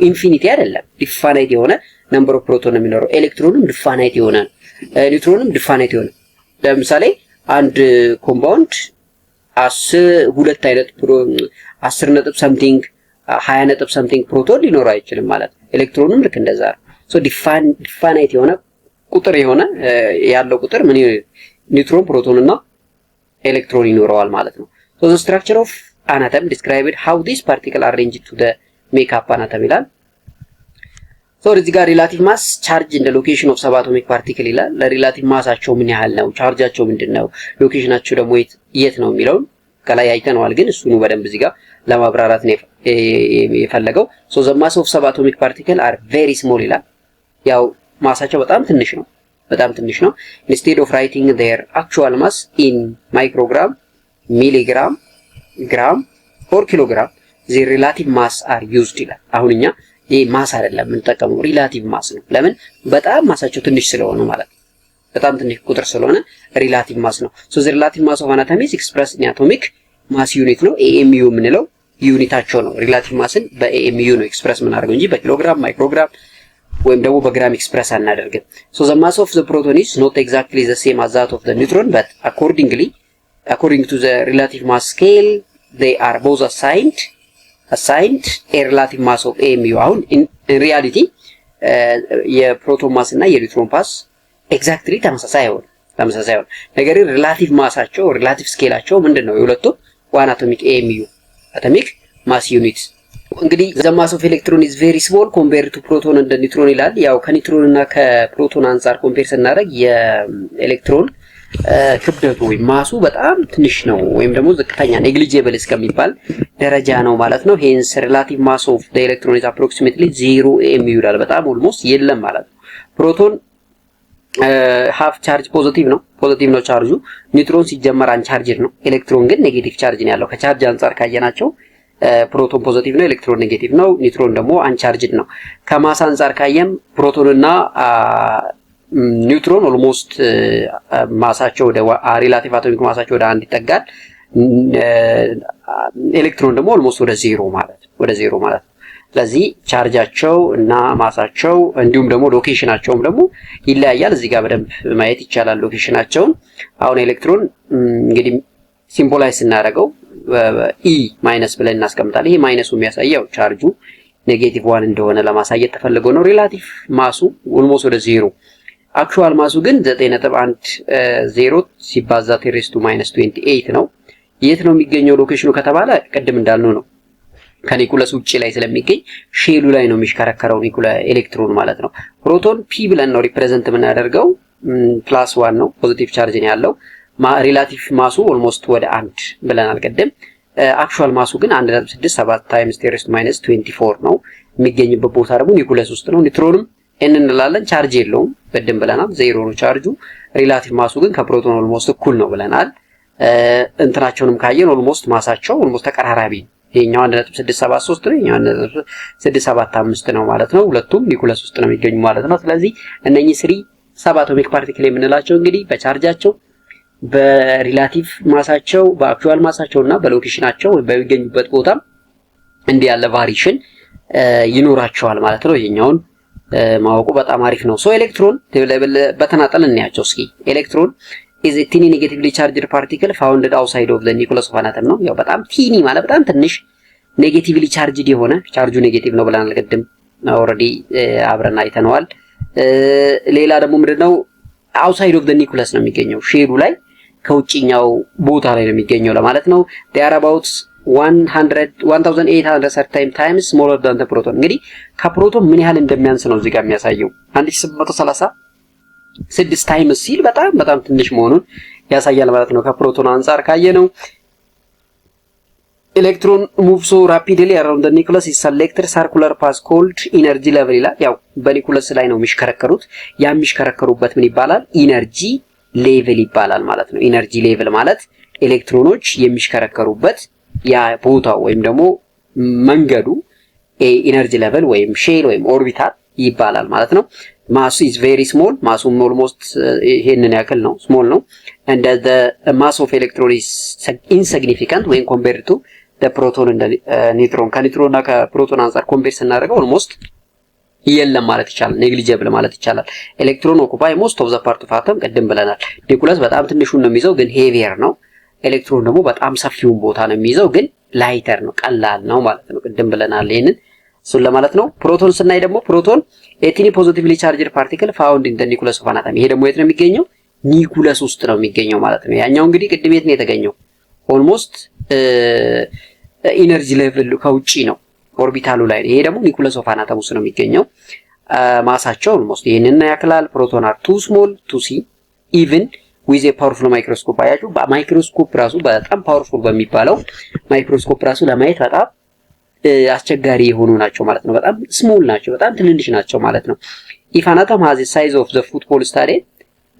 ኢንፊኒቲ አይደለም፣ ዲፋይናይት የሆነ ነምበር ኦፍ ፕሮቶን ነው የሚኖረው። ኤሌክትሮንም ዲፋይናይት የሆነ ኒውትሮንም ዲፋይናይት የሆነ። ለምሳሌ አንድ ኮምፓውንድ 10 ነጥብ ሰምቲንግ 20 ነጥብ ሰምቲንግ ፕሮቶን ሊኖረው አይችልም ማለት ነው። ኤሌክትሮንም ልክ እንደዛ ነው። ሶ ዲፋይናይት የሆነ ቁጥር የሆነ ያለው ቁጥር ምን ኒውትሮን ፕሮቶን እና ኤሌክትሮን ይኖረዋል ማለት ነው። ሶ the structure of an atom described how this particle arranged to the make up an atom ይላል። ሶ እዚህ ጋር ሪላቲቭ ማስ ቻርጅ እንደ ሎኬሽን ኦፍ ሰብ አቶሚክ ፓርቲክል ይላል። ለሪላቲቭ ማሳቸው ምን ያህል ነው፣ ቻርጃቸው ምንድነው፣ ሎኬሽናቸው ደግሞ የት ነው የሚለውን ከላይ አይተነዋል። ግን እሱኑ በደንብ እዚህ ጋር ለማብራራት ነው የፈለገው። ሶ the mass of subatomic particle are very small ይላል። ያው ማሳቸው በጣም ትንሽ ነው። instead of writing their actual mass in microgram, milligram, gram or kilogram, the relative mass are used ይላል። አሁን እኛ ይሄ ማስ አይደለም የምንጠቀመው ሪላቲቭ ማስ ነው። ለምን? በጣም ማሳቸው ትንሽ ስለሆነ ማለት ነው። በጣም ትንሽ ቁጥር ስለሆነ ሪላቲቭ ማስ ነው። so the relative mass of an atom is expressed in atomic mass unit ነው። AMU የምንለው ዩኒታቸው ነው። ሪላቲቭ ማስን በኤኤምዩ ነው ኤክስፕረስ የምናደርገው እንጂ በኪሎግራም ማይክሮግራም ወይም ደግሞ በግራም ኤክስፕረስ አናደርግም። so the mass of the proton is not exactly the same as that of the neutron, but according to the relative mass scale they are both assigned a relative mass of AMU. አሁን in reality የፕሮቶን ማስ እና የኤሌክትሮን ፓስ ኤግዛክትሊ ተመሳሳይ አይሆንም። ነገር ግን ሪላቲቭ ማሳቸው ሪላቲቭ ስኬላቸው ምንድነው? የሁለቱ ዋን አቶሚክ ኤምዩ አቶሚክ ማስ ዩኒት። እንግዲህ ዘ ማስ ኦፍ ኤሌክትሮን ኢዝ ቬሪ ስሞል ኮምፔርድ ቱ ፕሮቶን እንደ ኒውትሮን ይላል። ያው ከኒውትሮን እና ከፕሮቶን አንፃር ኮምፔር ስናደርግ የኤሌክትሮን ክብደቱ ወይም ማሱ በጣም ትንሽ ነው፣ ወይም ደግሞ ዝቅተኛ ኔግሊጂብል እስከሚባል ደረጃ ነው ማለት ነው። ሄንስ ሪላቲቭ ማስ ኦፍ ዘ ኤሌክትሮን ኢዝ አፕሮክሲሜትሊ 0 ኤምዩ ይላል። በጣም ኦልሞስት የለም ማለት ነው። ፕሮቶን ሃፍ ቻርጅ ፖዚቲቭ ነው ቻርጁ። ኒውትሮን ሲጀመር አንቻርጅድ ነው። ኤሌክትሮን ግን ኔጌቲቭ ቻርጅ ነው ያለው። ከቻርጅ አንፃር ካየናቸው ፕሮቶን ፖዚቲቭ ነው፣ ኤሌክትሮን ኔጌቲቭ ነው፣ ኒውትሮን ደግሞ አንቻርጅድ ነው። ከማስ አንፃር ካየም ፕሮቶንና ኒውትሮን ኦልሞስት ማሳቸው ወደ ሪላቲቭ አቶሚክ ማሳቸው ወደ 1 ይጠጋል። ኤሌክትሮን ደግሞ ኦልሞስት ወደ 0 ማለት ነው። ስለዚህ ቻርጃቸው እና ማሳቸው እንዲሁም ደግሞ ሎኬሽናቸውም ደግሞ ይለያያል። እዚህ ጋር በደንብ ማየት ይቻላል ሎኬሽናቸውን። አሁን ኤሌክትሮን እንግዲህ ሲምቦላይዝ ስናደርገው ኢ ማይነስ ብለን እናስቀምጣለን። ይሄ ማይነሱ የሚያሳየው ቻርጁ ኔጌቲቭ 1 እንደሆነ ለማሳየት ተፈልጎ ነው። ሪላቲቭ ማሱ ኦልሞስት ወደ 0፣ አክቹዋል ማሱ ግን 9.10 ሲባዛ 10⁻28 ነው። የት ነው የሚገኘው ሎኬሽኑ ከተባለ ቅድም እንዳልነው ነው ከኒኩለስ ውጪ ላይ ስለሚገኝ ሼሉ ላይ ነው የሚሽከረከረው ኤሌክትሮን ማለት ነው። ፕሮቶን ፒ ብለን ነው ሪፕሬዘንት የምናደርገው። +1 ነው፣ ፖዚቲቭ ቻርጅ ነው ያለው። ሪላቲቭ ማሱ ኦልሞስት ወደ 1 ብለናል ቅድም። አክቹዋል ማሱ ግን 1.67 × 10⁻24 ነው። የሚገኝበት ቦታ ደግሞ ኒኩለስ ውስጥ ነው። ኒውትሮንም እንላለን፣ ቻርጅ የለውም ቅድም ብለናል፣ 0 ነው ቻርጁ። ሪላቲቭ ማሱ ግን ከፕሮቶን ኦልሞስት እኩል ነው ብለናል። እንትናቸውንም ካየን ኦልሞስት ማሳቸው ኦልሞስት ተቀራራቢ ነው። ይሄኛው 1.673 ነው፣ ይሄኛው 1.675 ነው ማለት ነው። ሁለቱም ኒኩለስ ውስጥ ነው የሚገኙ ማለት ነው። ስለዚህ እነኚህ ሰብ አቶሚክ ፓርቲክል የምንላቸው እንግዲህ በቻርጃቸው በሪላቲቭ ማሳቸው በአክቹዋል ማሳቸው እና በሎኬሽናቸው በሚገኙበት ቦታ እንዲህ ያለ ቫሪሽን ይኖራቸዋል ማለት ነው። ይሄኛውን ማወቁ በጣም አሪፍ ነው። ሶ ኤሌክትሮን በተናጠል እናያቸው እስኪ። ኤሌክትሮን is a tiny negatively charged particle found outside of the nucleus of an atom ነው። ያው በጣም ቲኒ ማለት በጣም ትንሽ ኔጌቲቭሊ ቻርጅድ የሆነ ቻርጁ ኔጌቲቭ ነው ብለናል ቅድም ኦልሬዲ አብረን አይተነዋል። ሌላ ደግሞ ምንድነው outside of the nucleus ነው የሚገኘው፣ ሼሉ ላይ ከውጪኛው ቦታ ላይ ነው የሚገኘው ለማለት ነው። they are about 1830 times smaller than the proton። እንግዲህ ከፕሮቶን ምን ያህል እንደሚያንስ ነው እዚህ ጋር የሚያሳየው። 1836 ታይምስ ሲል በጣም ትንሽ መሆኑን ያሳያል ማለት ነው። ከፕሮቶን አንፃር ካየነው ኤሌክትሮን ሙቭ ሶ ራፒድሊ አራውንድ ዘ ኒኩለስ ኢዝ ሰሌክትድ ሰርኩላር ፓዝ ኮልድ ኢነርጂ ሌቭል ይላል። ያው በኒኩለስ ላይ ነው የሚሽከረከሩት። ያ የሚሽከረከሩበት ምን ይባላል? ኢነርጂ ሌቭል ይባላል ማለት ነው። ኢነርጂ ሌቭል ማለት ኤሌክትሮኖች የሚሽከረከሩበት ያ ቦታው ወይም ደግሞ መንገዱ ኢነርጂ ሌቭል ወይም ሼል ወይም ኦርቢታል ይባላል ማለት ነው። ማሱ ኢዝ ቬሪ ስሞል፣ ማሱም ኦልሞስት ይሄንን ያክል ነው፣ ስሞል ነው። and the mass of electron is insignificant when compared to the proton and the neutron። ከኒውትሮን እና ከፕሮቶን አንፃር ኮምፔር ስናደርገው ኦልሞስት የለም ማለት ይቻላል፣ ኔግሊጂብል ማለት ይቻላል። ኤሌክትሮን ኦኩፓይ ሞስት ኦፍ ዘ ፓርት ኦፍ አተም ቅድም ብለናል። ኒኩለስ በጣም ትንሹን ነው የሚይዘው ግን ሄቪየር ነው። ኤሌክትሮን ደግሞ በጣም ሰፊውን ቦታ ነው የሚይዘው ግን ላይተር ነው፣ ቀላል ነው ማለት ነው። ቅድም ብለናል ይሄንን እሱን ለማለት ነው። ፕሮቶን ስናይ ደግሞ ፕሮቶን ኤቲኒ ፖዚቲቭሊ ቻርጅድ ፓርቲክል ፋውንድ ኢን ዘ ኒኩለስ ኦፍ አን አተም። ይሄ ደግሞ የት ነው የሚገኘው? ኒኩለስ ውስጥ ነው የሚገኘው ማለት ነው። ያኛው እንግዲህ ቅድም የት ነው የተገኘው? ኦልሞስት ኢነርጂ ሌቭል ከውጪ ነው፣ ኦርቢታሉ ላይ ነው። ይሄ ደግሞ ኒኩለስ ኦፍ አን አተም ውስጥ ነው የሚገኘው። ማሳቸው ኦልሞስት ይሄንን ያክላል። ፕሮቶን አር ቱ ስሞል ቱ ሲ ኢቭን ዊዝ ኤ ፓወርፉል ማይክሮስኮፕ። አያችሁ በማይክሮስኮፕ ራሱ በጣም ፓወርፉል በሚባለው ማይክሮስኮፕ ራሱ ለማየት በጣም አስቸጋሪ የሆኑ ናቸው ማለት ነው። በጣም ስሞል ናቸው፣ በጣም ትንንሽ ናቸው ማለት ነው። if an atom has the size of the football stadium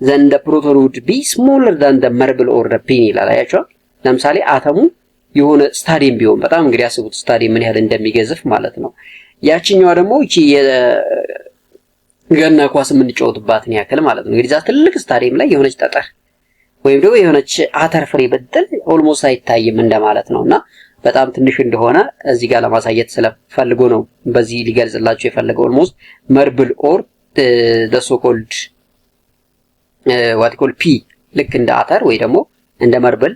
then the proton would be smaller than the marble or the pin ይላል። አያችሁ ለምሳሌ አተሙ የሆነ ስታዲየም ቢሆን በጣም እንግዲህ አስቡት ስታዲየም ምን ያህል እንደሚገዝፍ ማለት ነው። ያቺኛዋ ደግሞ እቺ የገና ኳስ የምንጫወትባትን ያክል ማለት ነው። እንግዲህ ዛ ትልቅ ስታዲየም ላይ የሆነች ጠጠር ወይም ደግሞ የሆነች አተር ፍሬ በደል ኦልሞስት አይታይም እንደማለት ነውና በጣም ትንሽ እንደሆነ እዚህ ጋር ለማሳየት ስለፈልጎ ነው በዚህ ሊገልጽላችሁ የፈለገው። ኦልሞስት መርብል ኦር the so called what you call ፒ ልክ እንደ አተር ወይ ደግሞ እንደ መርብል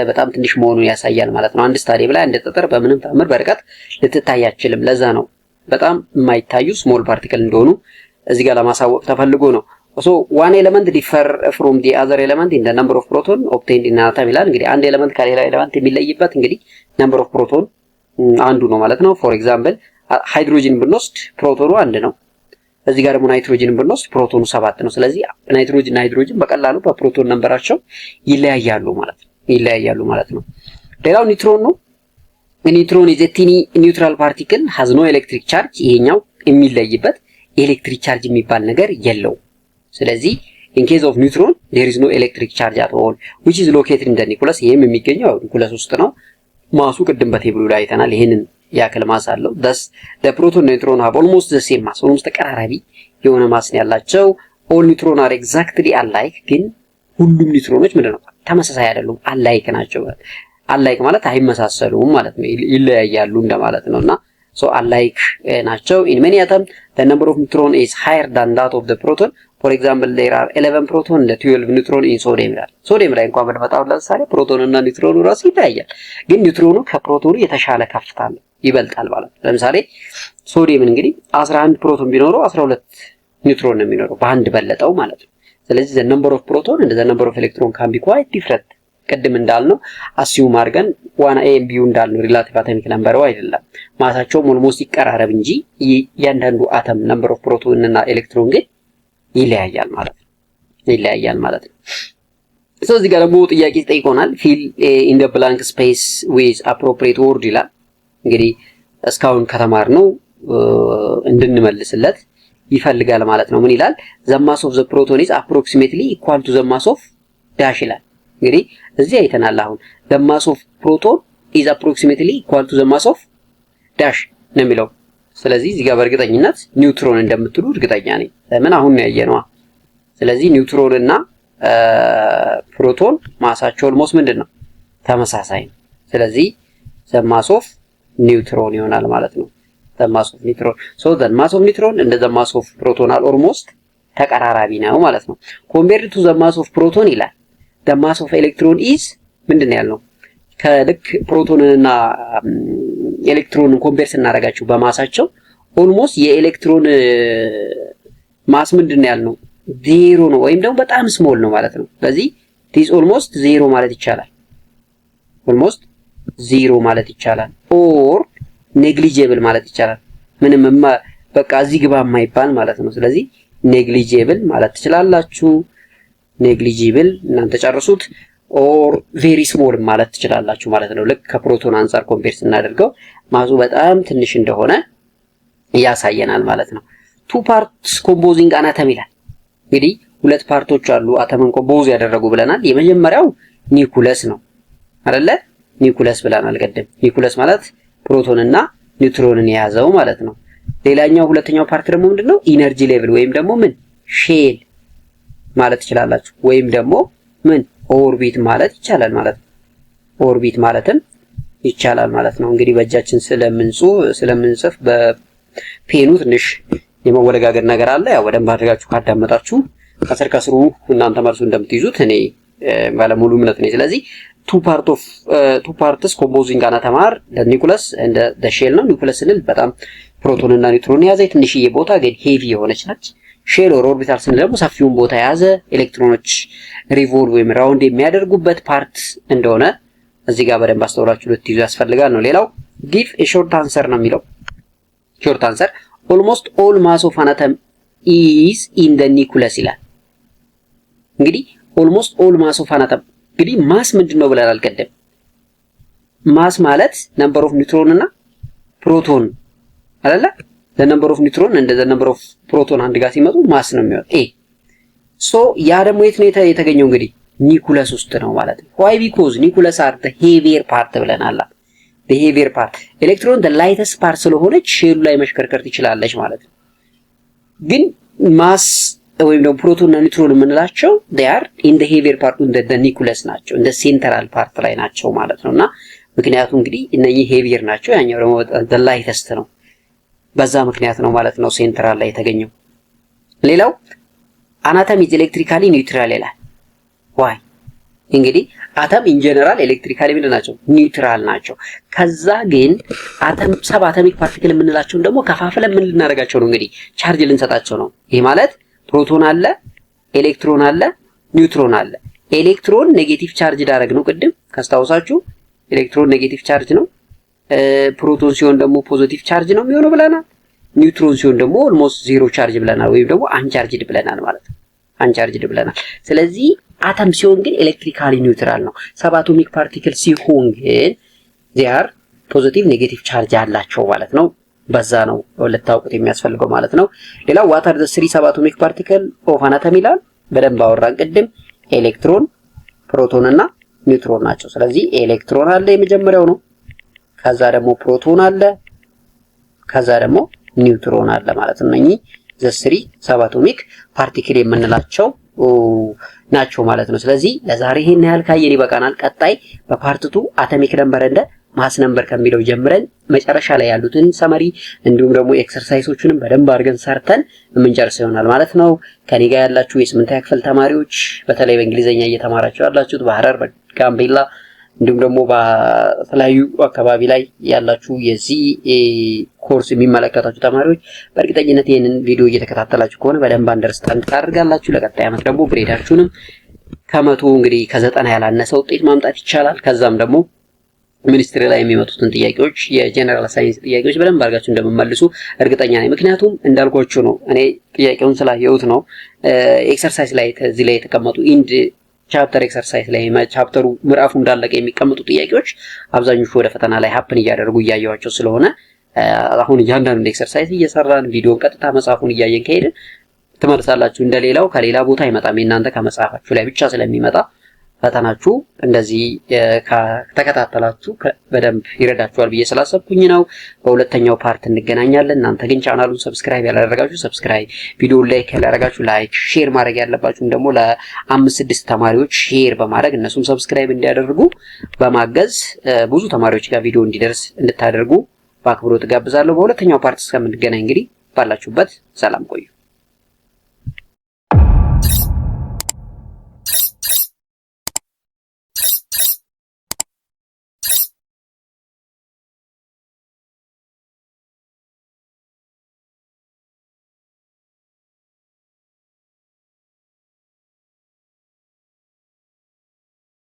በጣም ትንሽ መሆኑን ያሳያል ማለት ነው። አንድ ስታዲየም ላይ አንድ ጠጠር በምንም ተአምር በርቀት ልትታይ አትችልም። ለዛ ነው በጣም የማይታዩ ስሞል ፓርቲክል እንደሆኑ እዚህ ጋር ለማሳወቅ ተፈልጎ ነው። so one element differ from the other element in the number of proton obtained in an atom ይላል። እንግዲህ አንድ ኤሌመንት ከሌላ ኤሌመንት የሚለይበት እንግዲህ number of proton አንዱ ነው ማለት ነው። for example ሃይድሮጅን ብንወስድ ፕሮቶኑ አንድ ነው። እዚህ ጋር ደግሞ ናይትሮጅንን ብንወስድ ፕሮቶኑ 7 ነው። ስለዚህ ናይትሮጅን እና ሃይድሮጅን በቀላሉ በፕሮቶን ነምበራቸው ይለያያሉ ማለት ነው። ሌላው ኒውትሮን ነው። ኒውትሮን is a tiny neutral particle has no electric charge። ይሄኛው የሚለይበት ኤሌክትሪክ ቻርጅ የሚባል ነገር የለው። ስለዚህ in case of neutron there is no electric charge at all which is located in the nucleus። ይሄም የሚገኘው ኒኩለስ ውስጥ ነው። ማሱ ቅድም በቴብሉ ላይ አይተናል። ይሄንን ያክል ማስ አለው። thus the proton neutron have almost the same mass። almost ተቀራራቢ የሆነ ማስ ያላቸው all neutron are exactly alike። ግን ሁሉም ኒውትሮኖች ምንድነው ተመሳሳይ አይደሉም፣ alike ናቸው። alike ማለት አይመሳሰሉም ማለት ነው፣ ይለያያሉ እንደማለት ነውና so alike ናቸው። in many atoms the number of neutron is higher than that of the proton. for example there are 11 proton and 12 neutron in sodium ይላል። ሶዲየም ላይ እንኳን በመጣው ለምሳሌ ፕሮቶን እና ኒውትሮኑ ራሱ ይለያያል፣ ግን ኒውትሮኑ ከፕሮቶኑ የተሻለ ከፍታ አለው፣ ይበልጣል ማለት ነው። ለምሳሌ ሶዲየም እንግዲህ 11 ፕሮቶን ቢኖረው 12 ኒውትሮን ነው የሚኖረው፣ በአንድ በለጠው ማለት ነው። ስለዚህ the number of proton and the number of electron can be quite different። ቅድም እንዳልነው አሲዩም አድርገን 1a and b እንዳልነው ሪላቲቭ አቶሚክ ነምበሩ አይደለም፣ ማሳቸውም ኦልሞስት ይቀራረብ እንጂ እያንዳንዱ አተም ነምበር ኦፍ ፕሮቶን እና ኤሌክትሮን ግን ይለያያል ማለት ነው። so እዚህ ጋር ደግሞ ጥያቄ ተጠይቆናል። fill in the blank space with appropriate word ይላል። እንግዲህ እስካሁን ከተማርነው እንድንመልስለት ይፈልጋል ማለት ነው። ምን ይላል? the mass of the proton is approximately equal to the mass of dash ይላል። እንግዲህ እዚህ አይተናል። አሁን the mass of proton is approximately equal to the mass of dash ነው የሚለው። ስለዚህ እዚህ ጋር በእርግጠኝነት ኒውትሮን እንደምትሉ እርግጠኛ ነኝ። ለምን አሁን ነው ያየነው። ስለዚህ ኒውትሮን እና ፕሮቶን ማሳቸው ኦልሞስት ምንድነው ተመሳሳይ ነው። ስለዚህ the mass of ኒውትሮን ይሆናል ማለት ነው። the mass of neutron so the mass of neutron and the mass of proton are almost ተቀራራቢ ነው ማለት ነው። compared to the mass of proton ይላል the mass of electron is ምንድነው ያልነው? ከልክ ፕሮቶንና ኤሌክትሮንን ኮምፔር ስናደርጋቸው በማሳቸው ኦልሞስት የኤሌክትሮን ማስ ምንድነው ያልነው? ዜሮ ነው ወይም ደግሞ በጣም ስሞል ነው ማለት ነው። ስለዚህ this almost ዜሮ ማለት ይቻላል። almost ዜሮ ማለት ይቻላል or negligible ማለት ይቻላል። ምንም በቃ እዚህ ግባ የማይባል ማለት ነው። ስለዚህ negligible ማለት ትችላላችሁ። negligible እናንተ ጨርሱት or very small ማለት ትችላላችሁ ማለት ነው። ልክ ከፕሮቶን አንፃር ኮምፔር ስናደርገው ማሱ በጣም ትንሽ እንደሆነ ያሳየናል ማለት ነው። two parts composing an atom ይላል። እንግዲህ ሁለት ፓርቶች አሉ አተምን ኮምፖዝ ያደረጉ ብለናል። የመጀመሪያው ኒኩለስ ነው አይደለ? ኒኩለስ ብለናል ቀደም። ኒኩለስ ማለት ፕሮቶን እና ኒውትሮንን የያዘው ማለት ነው። ሌላኛው ሁለተኛው ፓርት ደግሞ ምንድነው? ኢነርጂ ሌቭል ወይም ደግሞ ምን ሼል ማለት ትችላላችሁ፣ ወይም ደግሞ ምን ኦርቢት ማለት ይቻላል ማለት ነው። ኦርቢት ማለትም ይቻላል ማለት ነው። እንግዲህ በእጃችን ስለምንጽፍ በፔኑ ትንሽ የመወለጋገድ ነገር አለ። ያው በደንብ አድርጋችሁ ካዳመጣችሁ ከስሩ እናንተ መልሱ እንደምትይዙት እኔ ባለሙሉ እምነት ነኝ። ስለዚህ two parts composing an atom are the nucleus and the shell ነው። ኒውክለስ ስንል በጣም ፕሮቶን እና ኒውትሮን የያዘ ትንሽዬ ቦታ ግን ሄቪ የሆነች ነች። ሼል ኦር ኦርቢታል ስንል ደግሞ ሰፊውን ቦታ የያዘ ኤሌክትሮኖች ሪቮልቭ ወይም ራውንድ የሚያደርጉበት ፓርት እንደሆነ እዚህ ጋር በደንብ አስተውላችሁ ልትይዙ ያስፈልጋል ነው። ሌላው give a short answer ነው የሚለው። short answer almost all mass of an atom is in the nucleus ይላል። እንግዲህ almost all mass of an atom እንግዲህ ማስ ምንድነው ብለናል ቀደም። ማስ ማለት number of neutron እና ፕሮቶን አይደለ? the number of neutron and the number of proton አንድ ጋር ሲመጡ ማስ ነው የሚወጣው ኤ። ሶ ያ ደግሞ የት ነው የተገኘው? እንግዲህ ኒኩለስ ውስጥ ነው ማለት ነው። why because nucleus are the heavier part ብለናል። the heavier part ኤሌክትሮን the lightest part ስለሆነች ሼሉ ላይ መሽከርከር ትችላለች ማለት ነው። ግን ማስ ወይም ደግሞ ፕሮቶን እና ኒውትሮን የምንላቸው they are in the heavier part in the nucleus ናቸው፣ እንደ ሴንትራል ፓርት ላይ ናቸው ማለት ነውና ምክንያቱም እንግዲህ እነኚህ ሄቪየር ናቸው፣ ያኛው ደግሞ the lightest ነው። በዛ ምክንያት ነው ማለት ነው ሴንትራል ላይ የተገኘው። ሌላው an atom is electrically neutral ይላል። why እንግዲህ አተም ኢን ጀነራል ኤሌክትሪካሊ ምንድን ናቸው? ኒውትራል ናቸው። ከዛ ግን አተም ሰብ አቶሚክ ፓርቲክል የምንላቸውን ደግሞ ከፋፍለን ምን ልናደርጋቸው ነው? እንግዲህ ቻርጅ ልንሰጣቸው ነው። ይሄ ማለት ፕሮቶን አለ፣ ኤሌክትሮን አለ፣ ኒውትሮን አለ። ኤሌክትሮን ኔጌቲቭ ቻርጅ ዳረግ ነው ቅድም ካስታውሳችሁ፣ ኤሌክትሮን ኔጌቲቭ ቻርጅ ነው። ፕሮቶን ሲሆን ደግሞ ፖዚቲቭ ቻርጅ ነው የሚሆነው ብለናል። ኒውትሮን ሲሆን ደግሞ ኦልሞስት ዜሮ ቻርጅ ብለናል፣ ወይም ደግሞ አንቻርጅድ ብለናል ማለት ነው። አንቻርጅድ ብለናል። ስለዚህ አተም ሲሆን ግን ኤሌክትሪካሊ ኒውትራል ነው። ሰብ አቶሚክ ፓርቲክል ሲሆን ግን ዚያር ፖዚቲቭ ኔጌቲቭ ቻርጅ አላቸው ማለት ነው። በዛ ነው ልታውቁት የሚያስፈልገው ማለት ነው። ሌላው ዋት አር ዘ ስሪ ሰብ አቶሚክ ፓርቲክል ኦፍ አን አተም ይላል። በደንብ አወራን ቅድም። ኤሌክትሮን፣ ፕሮቶን እና ኒውትሮን ናቸው። ስለዚህ ኤሌክትሮን አለ የመጀመሪያው ነው። ከዛ ደግሞ ፕሮቶን አለ፣ ከዛ ደግሞ ኒውትሮን አለ ማለት ነው። እኚህ ዘ ስሪ ሰብ አቶሚክ ፓርቲክል የምንላቸው ናቸው ማለት ነው። ስለዚህ ለዛሬ ይሄን ያህል ካየን ይበቃናል። ቀጣይ በፓርት 2 አቶሚክ ነምበር እንደ ማስ ነምበር ከሚለው ጀምረን መጨረሻ ላይ ያሉትን ሰመሪ እንዲሁም ደግሞ ኤክሰርሳይሶችንም በደንብ አድርገን ሰርተን የምንጨርስ ይሆናል ማለት ነው። ከኔ ጋር ያላችሁ የ8ኛ ክፍል ተማሪዎች በተለይ በእንግሊዘኛ እየተማራችሁ ያላችሁት በሐረር፣ በጋምቤላ እንዲሁም ደግሞ በተለያዩ አካባቢ ላይ ያላችሁ የዚህ ኮርስ የሚመለከታችሁ ተማሪዎች በእርግጠኝነት ይሄንን ቪዲዮ እየተከታተላችሁ ከሆነ በደንብ አንደርስታንድ ታደርጋላችሁ። ለቀጣይ ዓመት ደግሞ ግሬዳችሁንም ከመቶ እንግዲህ ከ90 ያላነሰ ውጤት ማምጣት ይቻላል። ከዛም ደግሞ ሚኒስትሪ ላይ የሚመጡትን ጥያቄዎች የጀነራል ሳይንስ ጥያቄዎች በደንብ አድርጋችሁ እንደምመልሱ እርግጠኛ ነኝ። ምክንያቱም እንዳልኳችሁ ነው፣ እኔ ጥያቄውን ስላየሁት ነው። ኤክሰርሳይዝ ላይ እዚህ ላይ የተቀመጡ ኢንድ ቻፕተር ኤክሰርሳይዝ ላይ ቻፕተሩ ምዕራፉ እንዳለቀ የሚቀመጡ ጥያቄዎች አብዛኞቹ ወደ ፈተና ላይ ሀፕን እያደረጉ እያየዋቸው ስለሆነ አሁን እያንዳንዱ ኤክሰርሳይዝ እየሰራን ቪዲዮን ቀጥታ መጽሐፉን እያየን ከሄድን ትመልሳላችሁ። እንደሌላው ከሌላ ቦታ አይመጣም። እናንተ ከመጽሐፋችሁ ላይ ብቻ ስለሚመጣ ፈተናችሁ እንደዚህ ከተከታተላችሁ በደንብ ይረዳችኋል ብዬ ስላሰብኩኝ ነው። በሁለተኛው ፓርት እንገናኛለን። እናንተ ግን ቻናሉን ሰብስክራይብ ያላደረጋችሁ ሰብስክራይብ፣ ቪዲዮውን ላይክ ያላደረጋችሁ ላይክ፣ ሼር ማድረግ ያለባችሁም ደግሞ ለ5-6 ተማሪዎች ሼር በማድረግ እነሱም ሰብስክራይብ እንዲያደርጉ በማገዝ ብዙ ተማሪዎች ጋር ቪዲዮ እንዲደርስ እንድታደርጉ በአክብሮት ጋብዛለሁ። በሁለተኛው ፓርት እስከምንገናኝ እንግዲህ ባላችሁበት ሰላም ቆዩ።